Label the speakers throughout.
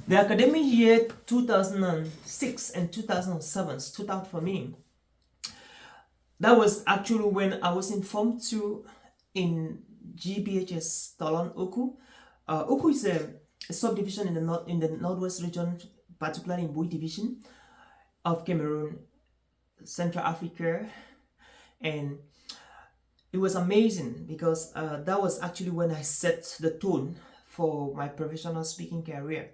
Speaker 1: The academic year 2006 and 2007 stood out for me. That was actually when I was informed to in GBHS Tolon Oku. Oku is a subdivision in the northwest region, particularly in Bui division of Cameroon, Central Africa, and it was amazing because that was actually when I set the tone for my professional speaking career.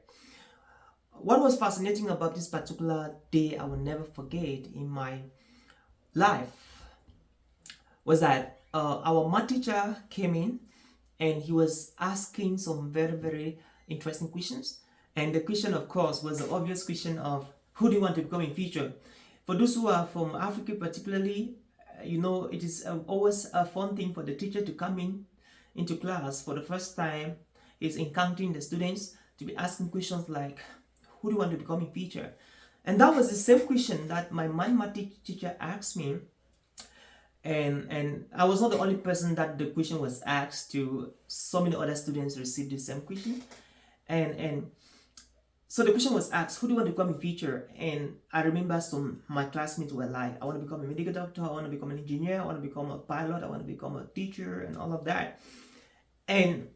Speaker 1: What was fascinating about this particular day I will never forget in my life was that our math teacher came in and he was asking some very, very interesting questions. And the question, of course, was the obvious question of who do you want to become in future? For those who are from Africa particularly, it is always a fun thing for the teacher to come into class for the first time, is encountering the students to be asking questions like, who do you want to become in future? And that was the same question that my mathematics teacher asked me. And I was not the only person that the question was asked to. So many other students received the same question. And so the question was asked, who do you want to become in future? And I remember my classmates were like, I want to become a medical doctor, I want to become an engineer, I want to become a pilot, I want to become a teacher, and all of that. And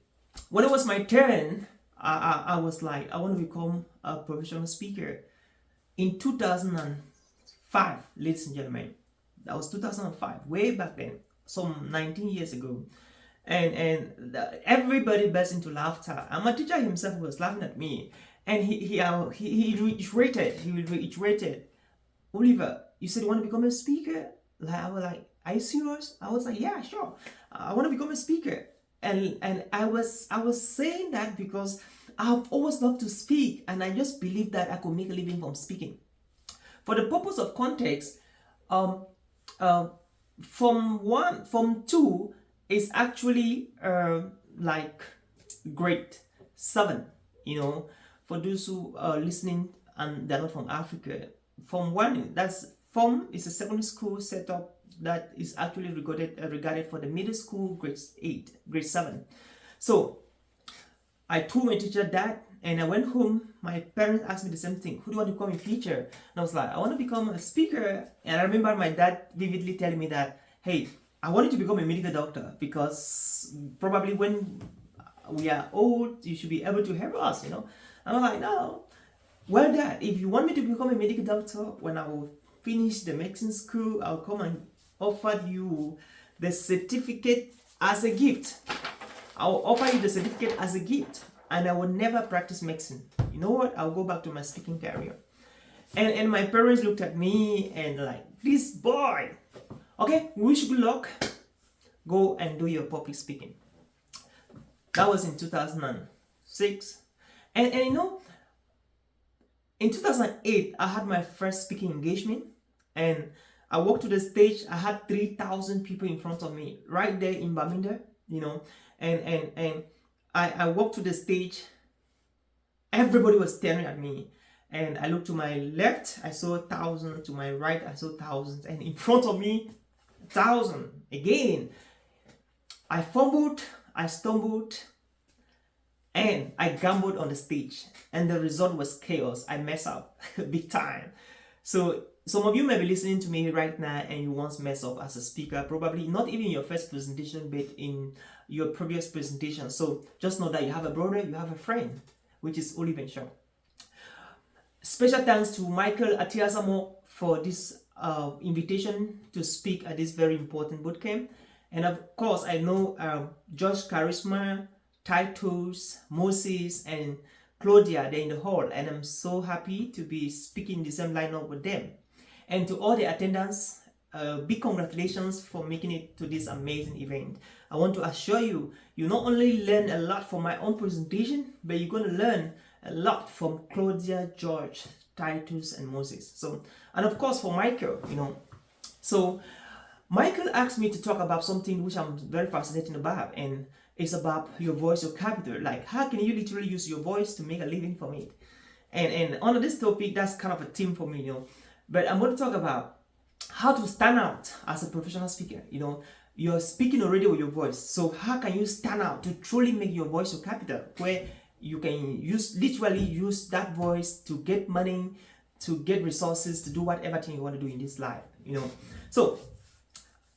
Speaker 1: when it was my turn, I was like, I want to become a professional speaker. In 2005, ladies and gentlemen, that was 2005, way back then, some 19 years ago. And everybody burst into laughter. And my teacher himself was laughing at me. And he reiterated, Oliver, you said you want to become a speaker? Like, I was like, are you serious? I was like, yeah, sure. I want to become a speaker. And I was saying that because I've always loved to speak, and I just believed that I could make a living from speaking. For the purpose of context, from 2 is actually like grade 7, for those who are listening and they're not from Africa. Form 1, is a secondary school setup that is actually regarded for the middle school, grade 7. So I told my teacher that, and I went home. My parents asked me the same thing, who do you want to become in future? And I was like, I want to become a speaker. And I remember my dad vividly telling me that, hey, I wanted to become a medical doctor because probably when we are old, you should be able to help us, And I was like, no. Well, Dad, if you want me to become a medical doctor, when I will finish the medicine school, I'll come and offer you the certificate as a gift. I'll offer you the certificate as a gift, and I will never practice medicine. You know what? I'll go back to my speaking career. And my parents looked at me and like, this boy, okay, wish good luck. Go and do your public speaking. That was in 2006. And in 2008, I had my first speaking engagement, and I walked to the stage. I had 3,000 people in front of me right there in Bamenda, and I walked to the stage. Everybody was staring at me, and I looked to my left, I saw 1,000. To my right, I saw thousands, and in front of me, 1,000 again. I fumbled, I stumbled, and I gambled on the stage, and the result was chaos. I messed up big time. So some of you may be listening to me right now and you once messed up as a speaker, probably not even your first presentation, but in your previous presentation. So just know that you have a brother, you have a friend, which is Oliver Nshom. Special thanks to Michael Atiasamo for this invitation to speak at this very important bootcamp. And of course, I know Josh Charisma, Titus, Moses, and Claudia, they're in the hall, and I'm so happy to be speaking the same lineup with them. And to all the attendants, big congratulations for making it to this amazing event. I want to assure you, you not only learn a lot from my own presentation, but you're going to learn a lot from Claudia, George, Titus, and Moses. So, and of course for Michael, So Michael asked me to talk about something which I'm very fascinated about, and it's about your voice, your capital. Like, how can you literally use your voice to make a living from it? And on this topic, that's kind of a theme for me, But I'm going to talk about how to stand out as a professional speaker. You're speaking already with your voice. So how can you stand out to truly make your voice your capital, where you can literally use that voice to get money, to get resources, to do whatever thing you want to do in this life, So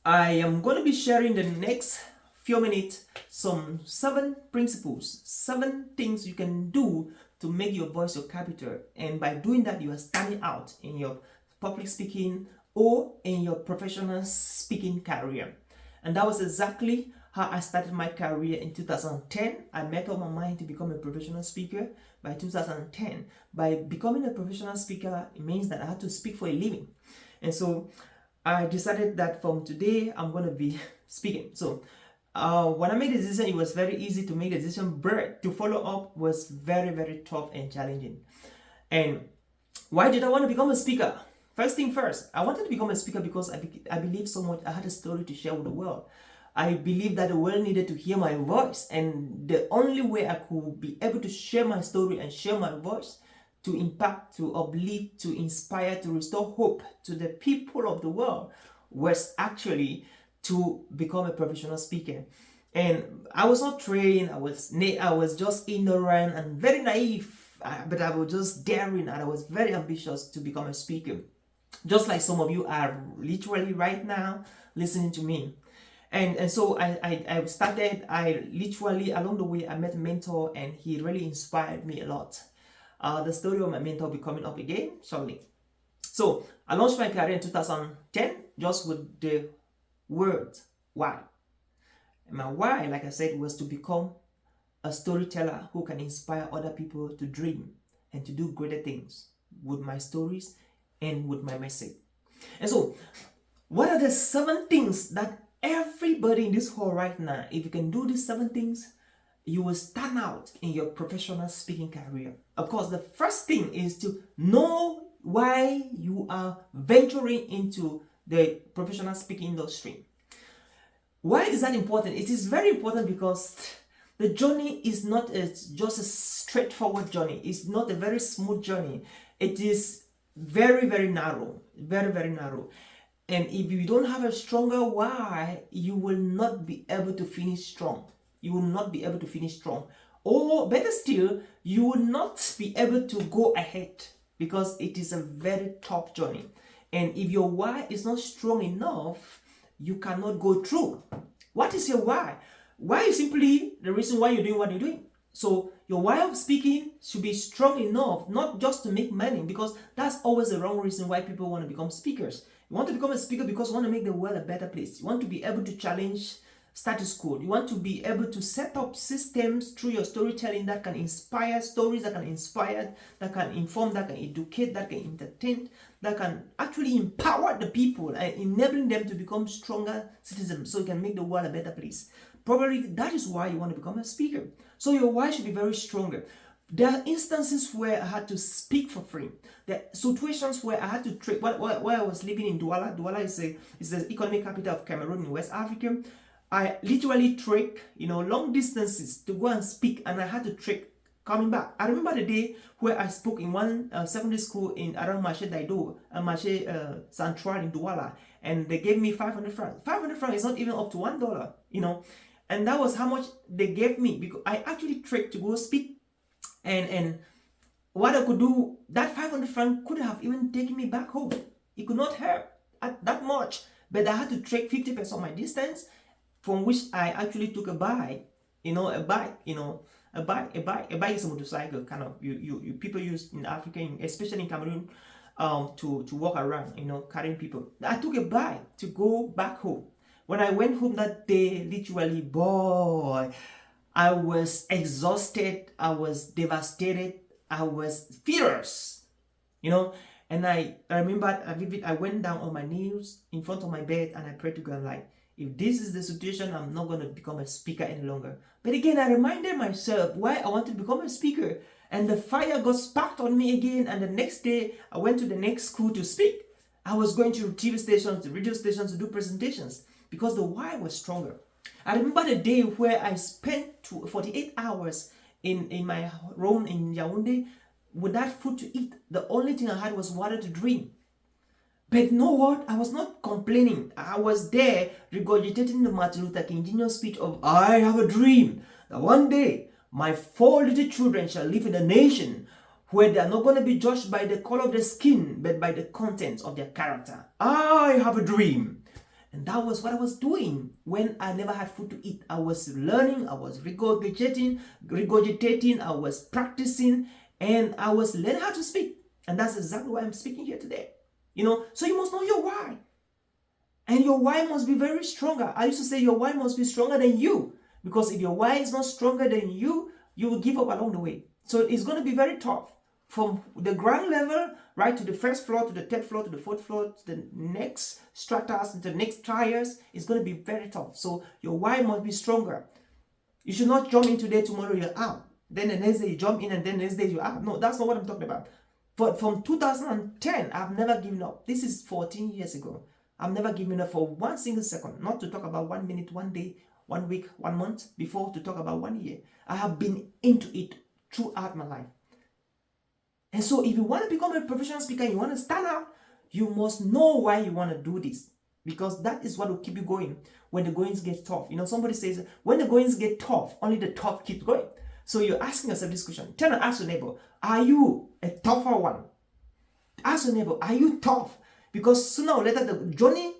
Speaker 1: I am going to be sharing the next few minutes some 7 principles, 7 things you can do to make your voice your capital, and by doing that you are standing out in your public speaking or in your professional speaking career. And that was exactly how I started my career in 2010. I made up my mind to become a professional speaker by 2010. By becoming a professional speaker, it means that I had to speak for a living. And so I decided that from today, I'm going to be speaking. So when I made the decision, it was very easy to make the decision, but to follow up was very, very tough and challenging. And why did I want to become a speaker? First thing first, I wanted to become a speaker because I believe so much I had a story to share with the world. I believe that the world needed to hear my voice, and the only way I could be able to share my story and share my voice to impact, to uplift, to inspire, to restore hope to the people of the world was actually to become a professional speaker. And I was not trained, I was just ignorant and very naive, but I was just daring, and I was very ambitious to become a speaker. Just like some of you are literally right now listening to me. And so I started, literally along the way I met a mentor, and he really inspired me a lot. The story of my mentor will be coming up again shortly. So I launched my career in 2010 just with the word why. And my why, like I said, was to become a storyteller who can inspire other people to dream and to do greater things with my stories and with my message. And so, what are the 7 things that everybody in this hall right now, if you can do these 7 things, you will stand out in your professional speaking career? Of course, the first thing is to know why you are venturing into the professional speaking industry. Why is that important? It is very important because the journey is not just a straightforward journey. It's not a very smooth journey. It is very, very narrow, very, very narrow. And if you don't have a stronger why, you will not be able to finish strong. You will not be able to finish strong. Or better still, you will not be able to go ahead because it is a very tough journey. And if your why is not strong enough, you cannot go through. What is your why? Why is simply the reason why you're doing what you're doing. So your why of speaking should be strong enough, not just to make money, because that's always the wrong reason why people want to become speakers. You want to become a speaker because you want to make the world a better place. You want to be able to challenge status quo. You want to be able to set up systems through your storytelling that can inspire, stories that can inspire, that can inform, that can educate, that can entertain, that can actually empower the people and enabling them to become stronger citizens so you can make the world a better place. Probably that is why you want to become a speaker. So your why should be very stronger. There are instances where I had to speak for free. There are situations where I had to trade. While I was living in Douala, Douala is the economic capital of Cameroon in West Africa. I literally trek, long distances to go and speak, and I had to trek coming back. I remember the day where I spoke in one secondary school in around Marché Daido, Marché Central in Douala, and they gave me 500 francs. 500 francs is not even up to $1, and that was how much they gave me because I actually trekked to go speak. And what I could do, that 500 francs could have even taken me back home. It could not help that much, but I had to trek 50% of my distance, from which I actually took a bike. A bike is a motorcycle, kind of you people use in Africa, especially in Cameroon, to walk around, carrying people. I took a bike to go back home. When I went home that day, literally, boy, I was exhausted, I was devastated, I was furious, and I remember I went down on my knees in front of my bed and I prayed to God, like, if this is the situation, I'm not going to become a speaker any longer. But again, I reminded myself why I wanted to become a speaker, and the fire got sparked on me again. And the next day, I went to the next school to speak. I was going to TV stations, the radio stations to do presentations because the why was stronger. I remember the day where I spent 48 hours in my room in Yaoundé without food to eat. The only thing I had was water to drink. But you know what? I was not complaining. I was there regurgitating the Martin Luther King Jr. speech of, I have a dream that one day My 4 little children shall live in a nation where they are not going to be judged by the color of their skin, but by the content of their character. I have a dream. And that was what I was doing when I never had food to eat. I was learning, I was regurgitating, I was practicing, and I was learning how to speak. And that's exactly why I'm speaking here today. So you must know your why. And your why must be very stronger. I used to say your why must be stronger than you. Because if your why is not stronger than you, you will give up along the way. So it's going to be very tough. From the ground level, right, to the first floor, to the third floor, to the fourth floor, to the next stratas, to the next tiers, it's going to be very tough. So your why must be stronger. You should not jump in today, tomorrow you're out. Then the next day you jump in and then the next day you're out. No, that's not what I'm talking about. But from 2010, I've never given up. This is 14 years ago. I've never given up for 1 single second. Not to talk about 1 minute, 1 day, 1 week, 1 month, before to talk about 1 year. I have been into it throughout my life. And so if you want to become a professional speaker, you want to stand out, you must know why you want to do this. Because that is what will keep you going when the goings get tough. Somebody says, when the goings get tough, only the tough keep going. So you're asking yourself this question. Turn and ask your neighbor, are you a tougher one? Ask your neighbor, are you tough? Because sooner or later, the journey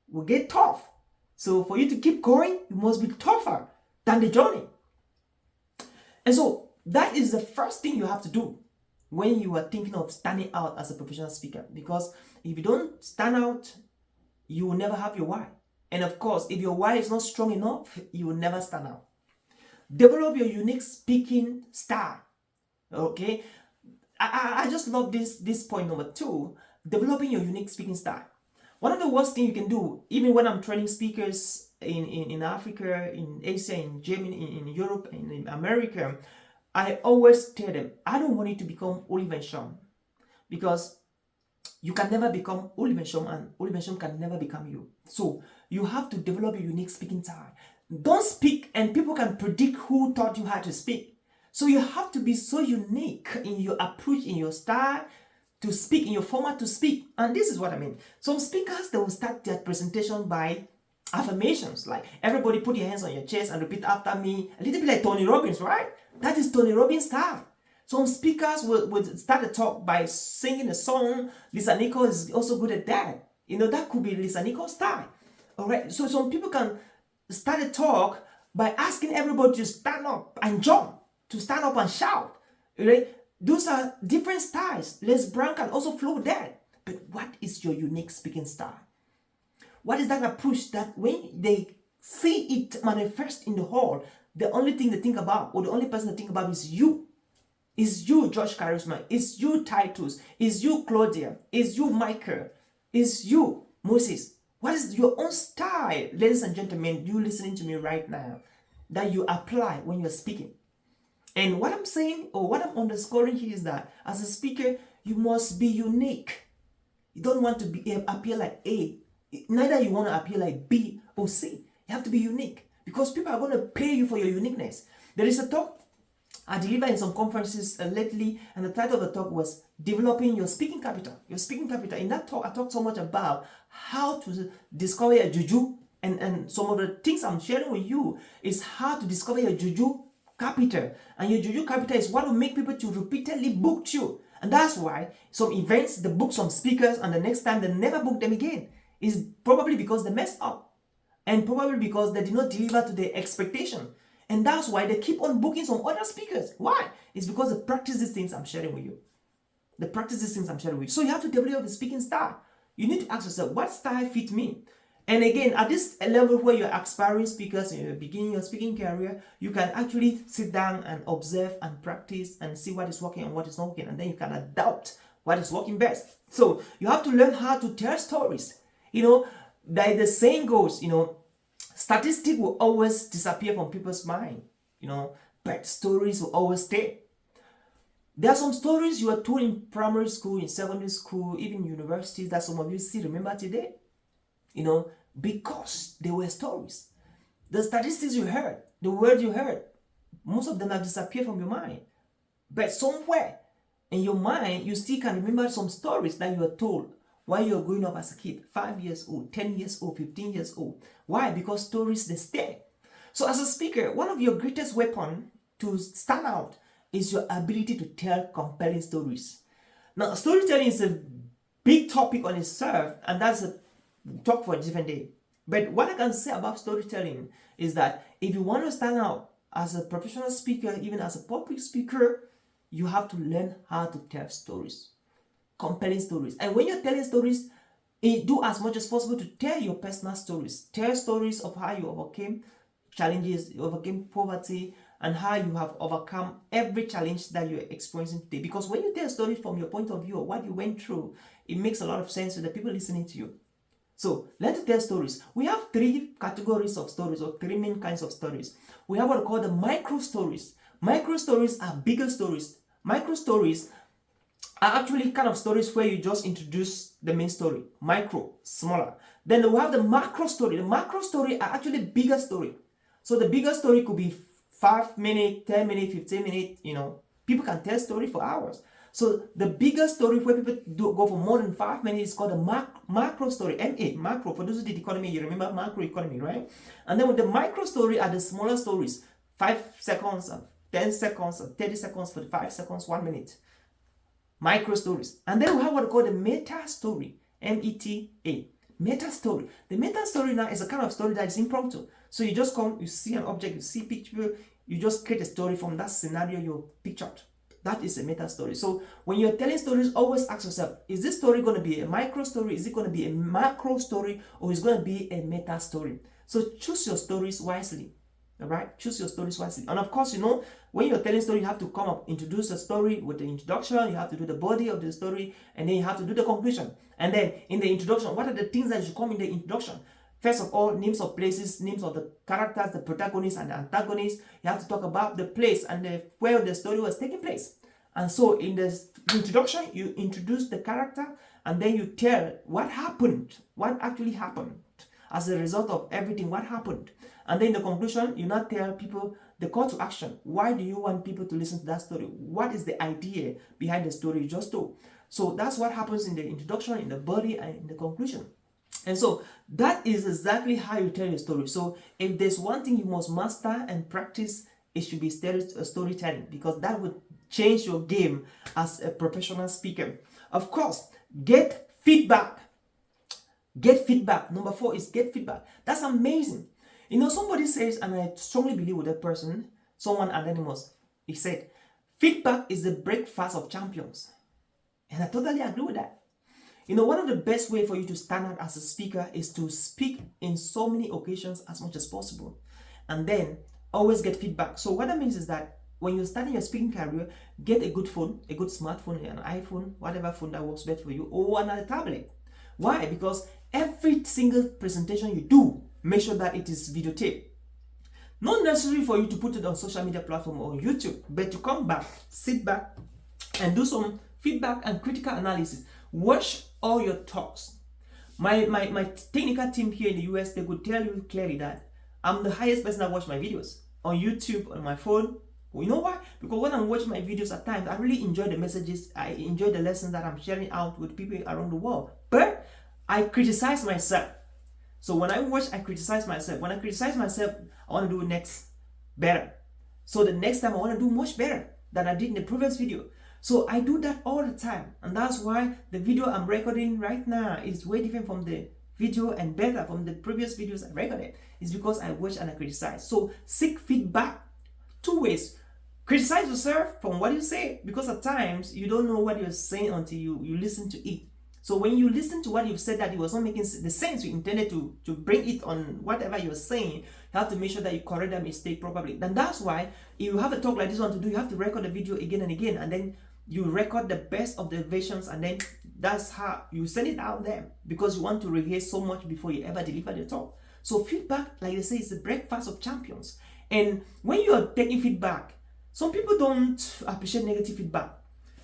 Speaker 1: will get tough. So for you to keep going, you must be tougher than the journey. And so that is the first thing you have to do when you are thinking of standing out as a professional speaker. Because if you don't stand out, you will never have your why. And of course, if your why is not strong enough, you will never stand out. Develop your unique speaking style. Okay? I just love this point number 2, developing your unique speaking style. One of the worst things you can do, even when I'm training speakers in Africa, in Asia, in Germany, in Europe, in America, I always tell them, I don't want you to become Oliver Nshom, because you can never become Oliver Nshom, and Oliver Nshom can never become you. So you have to develop a unique speaking style. Don't speak and people can predict who taught you how to speak. So you have to be so unique in your approach, in your style to speak, in your format to speak. And this is what I mean. Some speakers, they will start their presentation by affirmations, like everybody put your hands on your chest and repeat after me, a little bit like Tony Robbins, right? That is Tony Robbins' style. Some speakers will start a talk by singing a song. Lisa Nichols is also good at that. That could be Lisa Nichols' style. All right. So some people can start a talk by asking everybody to stand up and jump, to stand up and shout. Right? Those are different styles. Les Brown can also flow there. But what is your unique speaking style? What is that approach that when they see it manifest in the hall, the only thing they think about, or the only person they think about is you? Is you, Josh Charisma? Is you, Titus? Is you, Claudia? Is you, Michael? Is you, Moses? What is your own style, ladies and gentlemen, you listening to me right now, that you apply when you're speaking? And what I'm saying, or what I'm underscoring here, is that as a speaker, you must be unique. You don't want to appear like A. Neither you want to appear like B or C. You have to be unique, because people are going to pay you for your uniqueness. There is a talk I delivered in some conferences lately, and the title of the talk was Developing Your Speaking Capital. Your speaking capital. In that talk, I talked so much about how to discover your juju, and some of the things I'm sharing with you is how to discover your juju capital. And your juju capital is what will make people to repeatedly book you. And that's why some events, they book some speakers, and the next time they never book them again. It's probably because they messed up, and probably because they did not deliver to their expectation. And that's why they keep on booking some other speakers. Why? It's because they practice these things I'm sharing with you. They practice these things I'm sharing with you. So you have to develop a speaking style. You need to ask yourself, what style fit me? And again, at this level where you're aspiring speakers, you're beginning your speaking career, you can actually sit down and observe and practice and see what is working and what is not working. And then you can adapt what is working best. So you have to learn how to tell stories. Like the saying goes, statistics will always disappear from people's mind, but stories will always stay. There are some stories you were told in primary school, in secondary school, even universities, that some of you still remember today, because they were stories. The statistics you heard, the words you heard, most of them have disappeared from your mind. But somewhere in your mind, you still can remember some stories that you were told while you're growing up as a kid, 5 years old, 10 years old, 15 years old. Why? Because stories, they stay. So as a speaker, one of your greatest weapons to stand out is your ability to tell compelling stories. Now, storytelling is a big topic on itself, and that's a talk for a different day. But what I can say about storytelling is that if you want to stand out as a professional speaker, even as a public speaker, you have to learn how to tell stories, compelling stories. And when you're telling stories, do as much as possible to tell your personal stories. Tell stories of how you overcame challenges, you overcame poverty, and how you have overcome every challenge that you're experiencing today. Because when you tell a story from your point of view or what you went through, it makes a lot of sense to the people listening to you. So let's tell stories. We have 3 categories of stories, or 3 main kinds of stories. We have what we call the micro stories. Micro stories are bigger stories. Micro stories are actually kind of stories where you just introduce the main story. Micro, smaller. Then we have the macro story. The macro story are actually bigger story. So the bigger story could be 5 minutes, 10 minutes, 15 minutes, People can tell story for hours. So the bigger story where people go for more than 5 minutes is called a macro story. Macro. For those who did economy, you remember macro economy, right? And then with the micro story are the smaller stories. 5 seconds, 10 seconds, 30 seconds, 45 seconds, 1 minute. Micro stories. And then we have what we call the meta story. M-E-T-A. Meta story. The meta story now is a kind of story that is impromptu. So you just come, you see an object, you see picture, you just create a story from that scenario you pictured. That is a meta story. So when you're telling stories, always ask yourself, is this story going to be a micro story? Is it going to be a macro story? Or is it going to be a meta story? So choose your stories wisely. All right? Choose your stories wisely. And of course, when you're telling story, you have to come up, introduce a story with the introduction. You have to do the body of the story. And then you have to do the conclusion. And then in the introduction, what are the things that should come in the introduction? First of all, names of places, names of the characters, the protagonists and the antagonists. You have to talk about the place and where the story was taking place. And so in the introduction, you introduce the character and then you tell what happened, what actually happened as a result of everything, what happened. And then in the conclusion, you now tell people the call to action. Why do you want people to listen to that story? What is the idea behind the story you just told? So that's what happens in the introduction, in the body, and in the conclusion. And so that is exactly how you tell your story. So if there's one thing you must master and practice, it should be storytelling, because that would change your game as a professional speaker. Of course, get feedback. Get feedback. Number 4 is get feedback. That's amazing. Somebody says, and I strongly believe with that person, someone anonymous, he said, feedback is the breakfast of champions. And I totally agree with that. One of the best ways for you to stand out as a speaker is to speak in so many occasions as much as possible. And then always get feedback. So what that means is that when you're starting your speaking career, get a good phone, a good smartphone, an iPhone, whatever phone that works best for you, or another tablet. Why? Because every single presentation you do, make sure that it is videotaped. Not necessary for you to put it on social media platform or YouTube, but to come back, sit back, and do some feedback and critical analysis. Watch all your talks. My technical team here in the US, they could tell you clearly that I'm the highest person that watch my videos on YouTube, on my phone. You know why? Because when I'm watching my videos at times, I really enjoy the messages. I enjoy the lessons that I'm sharing out with people around the world. But I criticize myself. So when I watch, I criticize myself. When I criticize myself, I want to do next better. So the next time I want to do much better than I did in the previous video. So I do that all the time. And that's why the video I'm recording right now is way different from the video and better from the previous videos I recorded. It's because I watch and I criticize. So seek feedback 2 ways. Criticize yourself from what you say, because at times you don't know what you're saying until you listen to it. So when you listen to what you've said that it was not making the sense you intended to bring it on whatever you're saying, you have to make sure that you correct that mistake properly. And that's why if you have a talk like this one to do, you have to record the video again and again, and then you record the best of the versions, and then that's how you send it out there, because you want to rehearse so much before you ever deliver the talk. So feedback, like they say, is the breakfast of champions. And when you are taking feedback, some people don't appreciate negative feedback.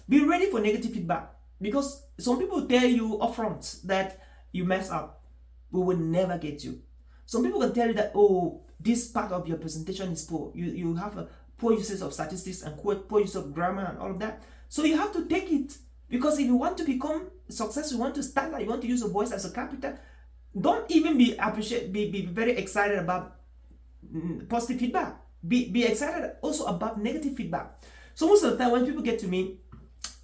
Speaker 1: Be ready for negative feedback, because some people tell you upfront that you mess up, we will never get you. Some people can tell you that, oh, this part of your presentation is poor. You have a poor usage of statistics and poor use of grammar and all of that. So you have to take it, because if you want to become successful, you want to stand out, you want to use your voice as a capital, don't even be very excited about positive feedback. Be excited also about negative feedback. So most of the time when people get to me,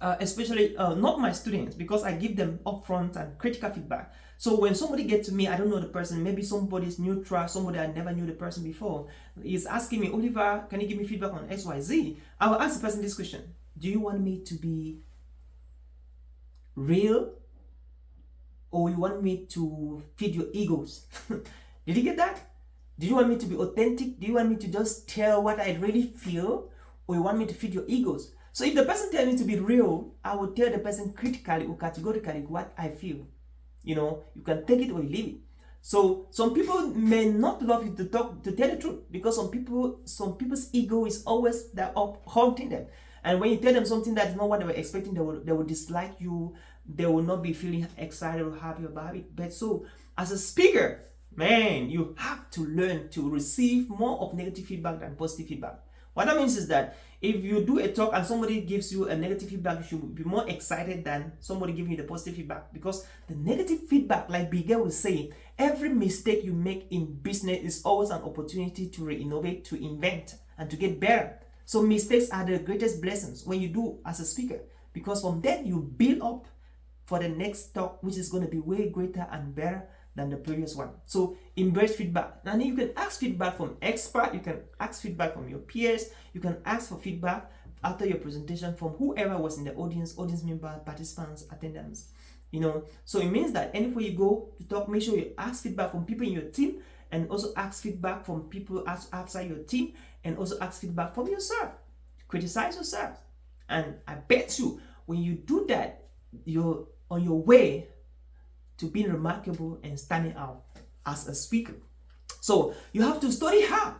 Speaker 1: especially not my students, because I give them upfront and critical feedback. So when somebody gets to me, I don't know the person, maybe somebody's neutral, somebody I never knew the person before, is asking me, Oliver, can you give me feedback on XYZ? I will ask the person this question: do you want me to be real, or you want me to feed your egos? Did you get that? Do you want me to be authentic? Do you want me to just tell what I really feel, or you want me to feed your egos? So if the person tells me to be real, I will tell the person critically or categorically what I feel. You can take it or you leave it. So some people may not love you to tell the truth, because some people's ego is always there up haunting them. And when you tell them something that's not what they were expecting, they will dislike you. They will not be feeling excited or happy about it. But so as a speaker, man, you have to learn to receive more of negative feedback than positive feedback. What that means is that if you do a talk and somebody gives you a negative feedback, you should be more excited than somebody giving you the positive feedback. Because the negative feedback, like Bigger will say, every mistake you make in business is always an opportunity to re-innovate, to invent, and to get better. So mistakes are the greatest blessings when you do as a speaker, because from then you build up for the next talk, which is going to be way greater and better than the previous one. So embrace feedback. And you can ask feedback from experts, you can ask feedback from your peers, you can ask for feedback after your presentation from whoever was in the audience member, participants, attendants. So it means that anywhere you go to talk, make sure you ask feedback from people in your team, and also ask feedback from people outside your team, and also ask feedback from yourself. Criticize yourself. And I bet you, when you do that, you're on your way to being remarkable and standing out as a speaker. So you have to study hard.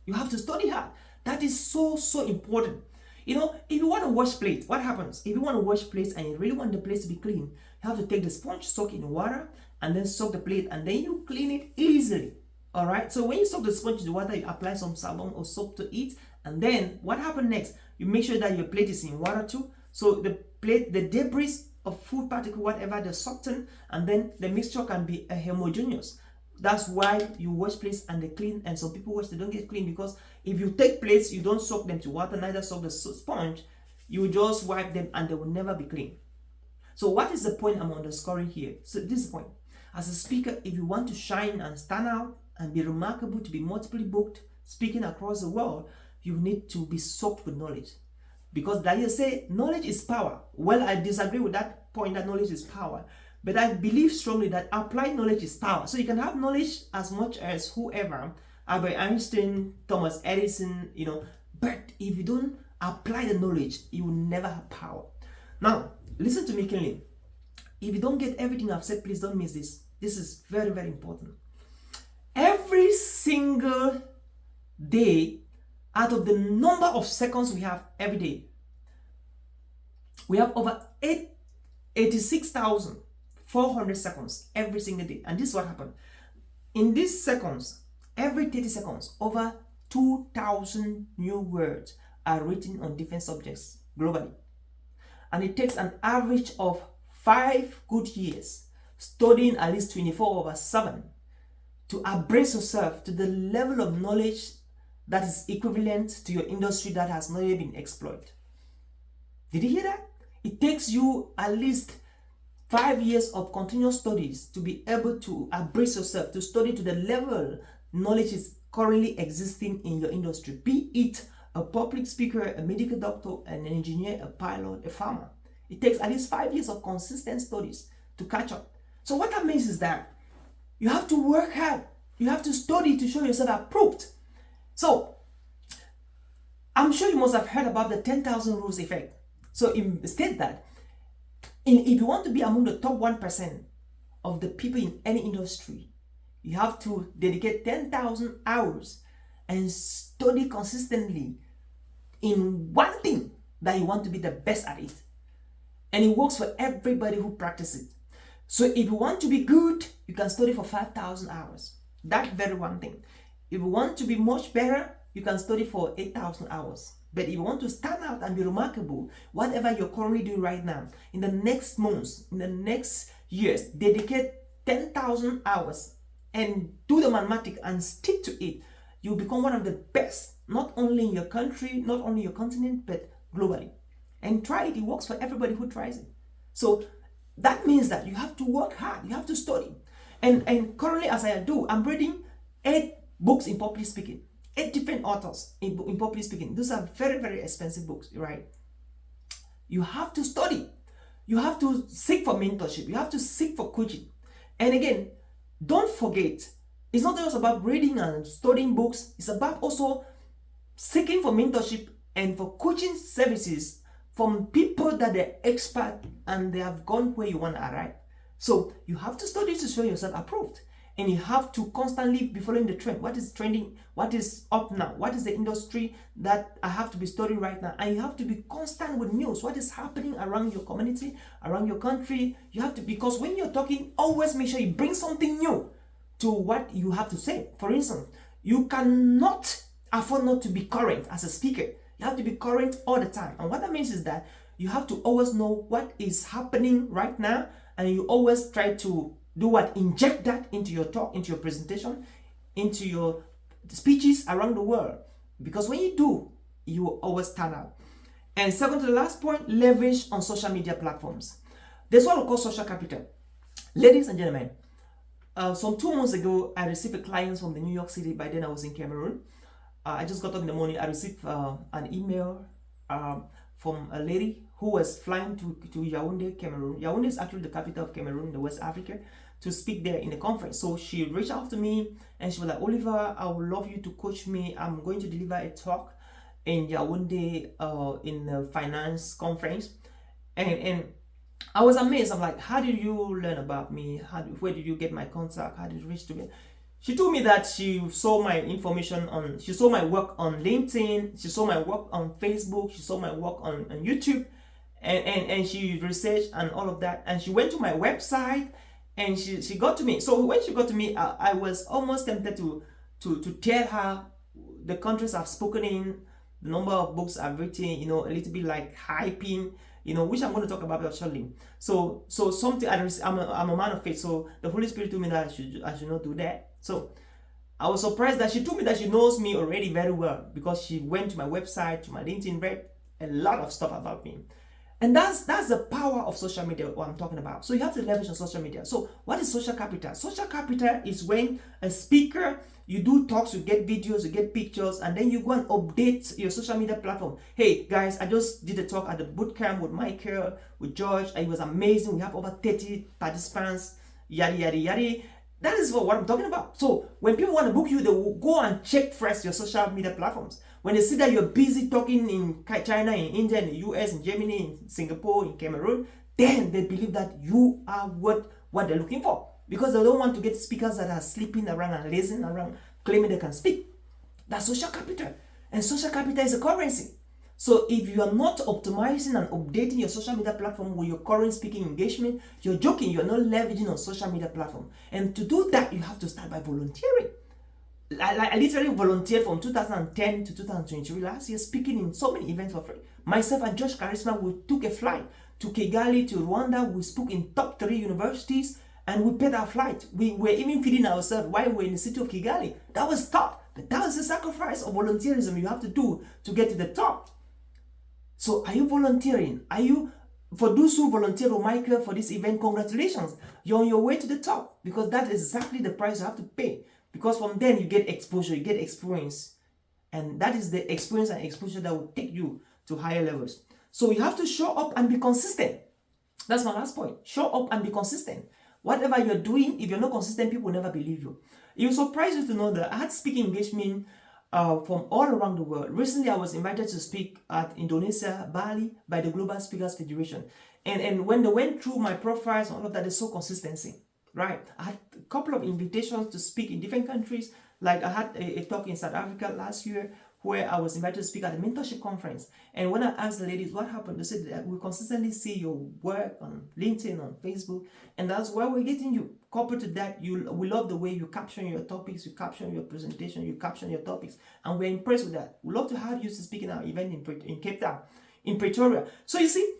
Speaker 1: You have to study hard. That is so important. If you want to wash plates, what happens? If you want to wash plates and you really want the place to be clean, you have to take the sponge, soak it in water, and then soak the plate, and then you clean it easily. All right. So when you soak the sponge in the water, you apply some sabon or soap to it, and then what happens next? You make sure that your plate is in water too. So the debris of food particle, whatever, they soften, and then the mixture can be homogeneous. That's why you wash plates and they clean, and some people wash, they don't get clean, because if you take plates, you don't soak them to water, neither soak the sponge, you just wipe them and they will never be clean. So what is the point I'm underscoring here? So this is the point. As a speaker, if you want to shine and stand out and be remarkable, to be multiply booked, speaking across the world, you need to be soaked with knowledge. Because that you say knowledge is power. Well, I disagree with that point, that knowledge is power. But I believe strongly that applied knowledge is power. So you can have knowledge as much as whoever, Albert Einstein, Thomas Edison, but if you don't apply the knowledge, you will never have power. Now, listen to me clearly. If you don't get everything I've said, please don't miss this. This is very, very important. Every single day, out of the number of seconds we have every day, we have over 86,400 seconds every single day. And this is what happened. In these seconds, every 30 seconds, over 2,000 new words are written on different subjects globally. And it takes an average of 5 good years studying at least 24/7 to embrace yourself to the level of knowledge that is equivalent to your industry that has not yet been exploited. Did you hear that? It takes you at least 5 years of continuous studies to be able to embrace yourself, to study to the level knowledge is currently existing in your industry. Be it a public speaker, a medical doctor, an engineer, a pilot, a farmer. It takes at least 5 years of consistent studies to catch up. So what that means is that you have to work hard. You have to study to show yourself approved. So I'm sure you must have heard about the 10,000 rules effect. So instead that, if you want to be among the top 1% of the people in any industry, you have to dedicate 10,000 hours and study consistently in one thing that you want to be the best at it. And it works for everybody who practices it. So if you want to be good, you can study for 5,000 hours. That very one thing. If you want to be much better, you can study for 8,000 hours. But if you want to stand out and be remarkable, whatever you're currently doing right now, in the next months, in the next years, dedicate 10,000 hours and do the mathematics and stick to it. you become one of the best, not only in your country, not only your continent, but globally. And try it. It works for everybody who tries it. So that means that you have to work hard. You have to study. And currently, as I do, I'm reading 8 books in public speaking. 8 different authors in public speaking. Those are very, very expensive books, right? You have to study. You have to seek for mentorship. You have to seek for coaching. And again, don't forget, it's not just about reading and studying books. It's about also seeking for mentorship and for coaching services from people that are expert and they have gone where you want to arrive. So you have to study to show yourself approved. And you have to constantly be following the trend. What is trending? What is up now? What is the industry that I have to be studying right now? And you have to be constant with news. What is happening around your community, around your country? You have to, because when you're talking, always make sure you bring something new to what you have to say. For instance, you cannot afford not to be current as a speaker. You have to be current all the time. And what that means is that you have to always know what is happening right now, and you always try to do what? Inject that into your talk, into your presentation, into your speeches around the world. Because when you do, you will always stand out. And second to the last point, leverage on social media platforms. There's what we call social capital. Ladies and gentlemen, some 2 months ago, I received a client from the New York City. By then, I was in Cameroon. I just got up in the morning. I received an email from a lady who was flying to Yaoundé, Cameroon. Yaoundé is actually the capital of Cameroon in the West Africa, to speak there in the conference. So she reached out to me and she was like, Oliver, I would love you to coach me. I'm going to deliver a talk in Yaoundé in the finance conference. And I was amazed. I'm like, how did you learn about me? Where did you get my contact? How did you reach to me? She told me that she saw my information she saw my work on LinkedIn, she saw my work on Facebook, she saw my work on YouTube, and she researched and all of that. And she went to my website and she got to me. So when she got to me, I was almost tempted to tell her the countries I've spoken in, the number of books I've written, a little bit like hyping, which I'm going to talk about shortly. So something I'm a man of faith. So the Holy Spirit told me that I should not do that. So I was surprised that she told me that she knows me already very well, because she went to my website, to my LinkedIn, read a lot of stuff about me. And that's the power of social media, what I'm talking about. So you have to leverage on social media. So what is social capital? Social capital is when a speaker, you do talks, you get videos, you get pictures, and then you go and update your social media platform. Hey guys, I just did a talk at the bootcamp with Michael, with George, and it was amazing. We have over 30 participants, yada, yada, yada. That is what I'm talking about. So when people want to book you, they will go and check first your social media platforms. When they see that you're busy talking in China, in India, in the US, in Germany, in Singapore, in Cameroon, then they believe that you are what they're looking for. Because they don't want to get speakers that are sleeping around and lazing around, claiming they can speak. That's social capital. And social capital is a currency. So if you are not optimizing and updating your social media platform with your current speaking engagement, you're joking, you're not leveraging on social media platform. And to do that, you have to start by volunteering. I literally volunteered from 2010 to 2023 last year, speaking in so many events for free. Myself and Josh Charisma, we took a flight to Kigali, to Rwanda. We spoke in top 3 universities and we paid our flight. We were even feeding ourselves while we were in the city of Kigali. That was tough, but that was the sacrifice of volunteerism you have to do to get to the top. So are you volunteering? For those who volunteered with Michael for this event, congratulations. You're on your way to the top, because that's exactly the price you have to pay. Because from then you get exposure, you get experience. And that is the experience and exposure that will take you to higher levels. So you have to show up and be consistent. That's my last point. Show up and be consistent. Whatever you're doing, if you're not consistent, people will never believe you. It will surprise you to know that I had speaking engagement from all around the world. Recently, I was invited to speak at Indonesia, Bali, by the Global Speakers Federation. And when they went through my profiles and all of that, they saw consistency, right? I had a couple of invitations to speak in different countries. Like I had a talk in South Africa last year where I was invited to speak at a mentorship conference. And when I asked the ladies what happened, they said that we consistently see your work on LinkedIn, on Facebook, and that's why we're getting you. Coupled to that, we love the way you caption your topics, you caption your presentation, you caption your topics, and we're impressed with that. We love to have you to speak in our event in Cape Town, in Pretoria. So you see,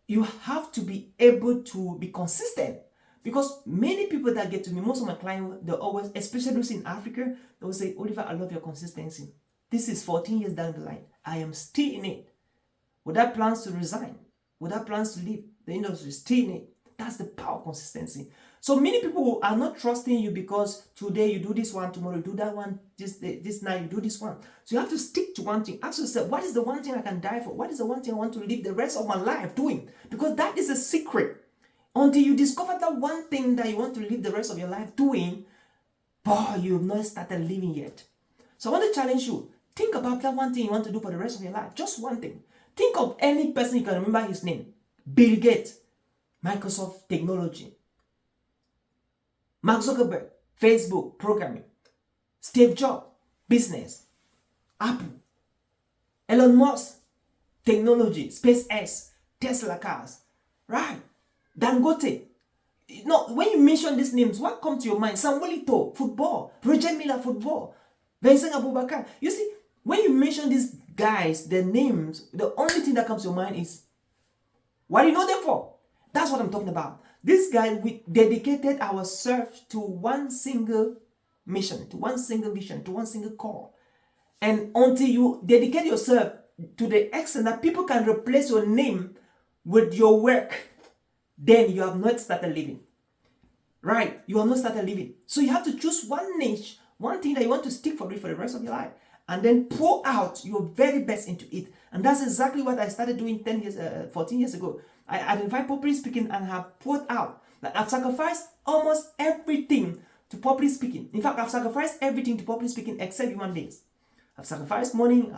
Speaker 1: you have to be able to be consistent, Because many people that get to me, most of my clients, they always, especially those in Africa, they will say, Oliver, I love your consistency. This is 14 years down the line. I am still in it. Without plans to resign, without plans to leave, the industry is still in it. That's the power of consistency. So many people are not trusting you because today you do this one, tomorrow you do that one, this night you do this one. So you have to stick to one thing. Ask yourself, what is the one thing I can die for? What is the one thing I want to live the rest of my life doing? Because that is a secret. Until you discover that one thing that you want to live the rest of your life doing, boy, you have not started living yet. So I want to challenge you. Think about that one thing you want to do for the rest of your life. Just one thing. Think of any person you can remember his name. Bill Gates, Microsoft Technology. Mark Zuckerberg, Facebook, programming. Steve Jobs, business. Apple. Elon Musk, technology, SpaceX, Tesla cars. Right? Dangote. No, when you mention these names, what comes to your mind? Samuel Eto'o, football. Roger Miller, football. Vincent Abubakar. You see, when you mention these guys, their names, the only thing that comes to your mind is, what do you know them for? That's what I'm talking about. This guy, we dedicated ourselves to one single mission, to one single vision, to one single call. And until you dedicate yourself to the extent that people can replace your name with your work, then you have not started living. Right? You have not started living. So you have to choose one niche, one thing that you want to stick for the rest of your life. And then pour out your very best into it. And that's exactly what I started doing 14 years ago. I identified public speaking and have poured out. Like I've sacrificed almost everything to public speaking. In fact, I've sacrificed everything to public speaking except human beings. I've sacrificed money.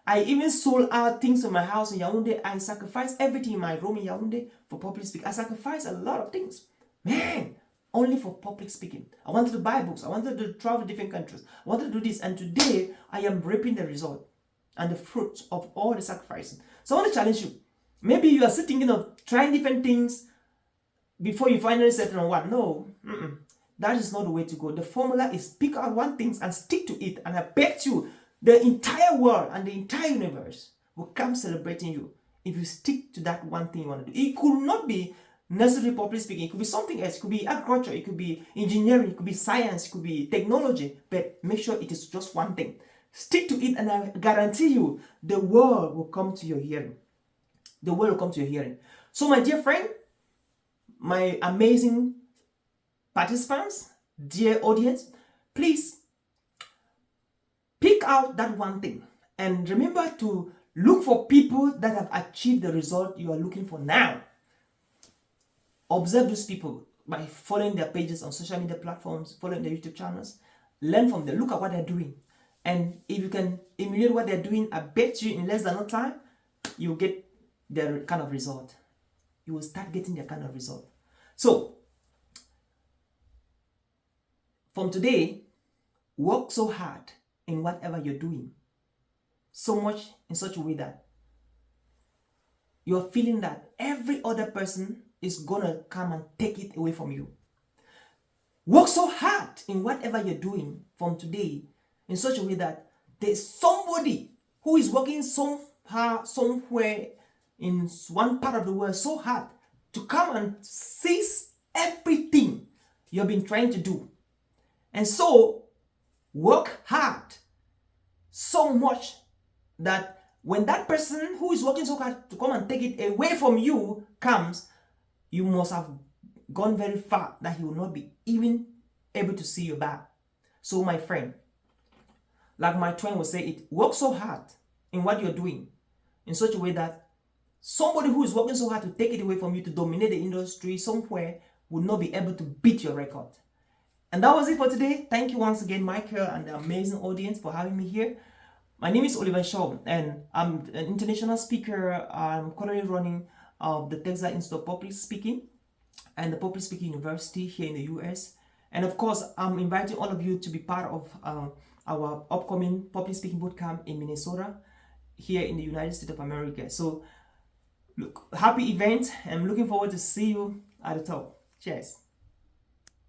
Speaker 1: I even sold out things in my house in Yaoundé. I sacrificed everything in my room in Yaoundé for public speaking. I sacrificed a lot of things. Man, only for public speaking. I wanted to buy books. I wanted to travel to different countries. I wanted to do this. And today, I am reaping the result and the fruit of all the sacrifices. So I want to challenge you. Maybe you are still thinking of trying different things before you finally settle on one. No, that is not the way to go. The formula is pick out one thing and stick to it. And I bet you, the entire world and the entire universe will come celebrating you if you stick to that one thing you want to do. It could not be necessarily public speaking. It could be something else. It could be agriculture. It could be engineering. It could be science. It could be technology. But make sure it is just one thing. Stick to it and I guarantee you the world will come to your hearing. The world will come to your hearing. So my dear friend, my amazing participants, dear audience, please pick out that one thing and remember to look for people that have achieved the result you are looking for now. Observe those people by following their pages on social media platforms, following their YouTube channels, learn from them, look at what they're doing. And if you can emulate what they're doing, I bet you in less than no time, you'll get their kind of result. You will start getting their kind of result. So, from today, work so hard in whatever you're doing. So much in such a way that you're feeling that every other person is gonna come and take it away from you. Work so hard in whatever you're doing from today in such a way that there's somebody who is working somehow, somewhere in one part of the world so hard to come and seize everything you've been trying to do. And so, work hard so much that when that person who is working so hard to come and take it away from you comes, you must have gone very far that he will not be even able to see you back. So my friend, like my twin will say it, work so hard in what you're doing in such a way that somebody who is working so hard to take it away from you to dominate the industry somewhere will not be able to beat your record. And that was it for today. Thank you once again, Michael, and the amazing audience for having me here. My name is Oliver Nshom, and I'm an international speaker. I'm currently running the Texas Institute of Public Speaking and the Public Speaking University here in the US. And of course, I'm inviting all of you to be part of our upcoming public speaking bootcamp in Minnesota, here in the United States of America. So, look, happy event. I'm looking forward to see you at the top. Cheers.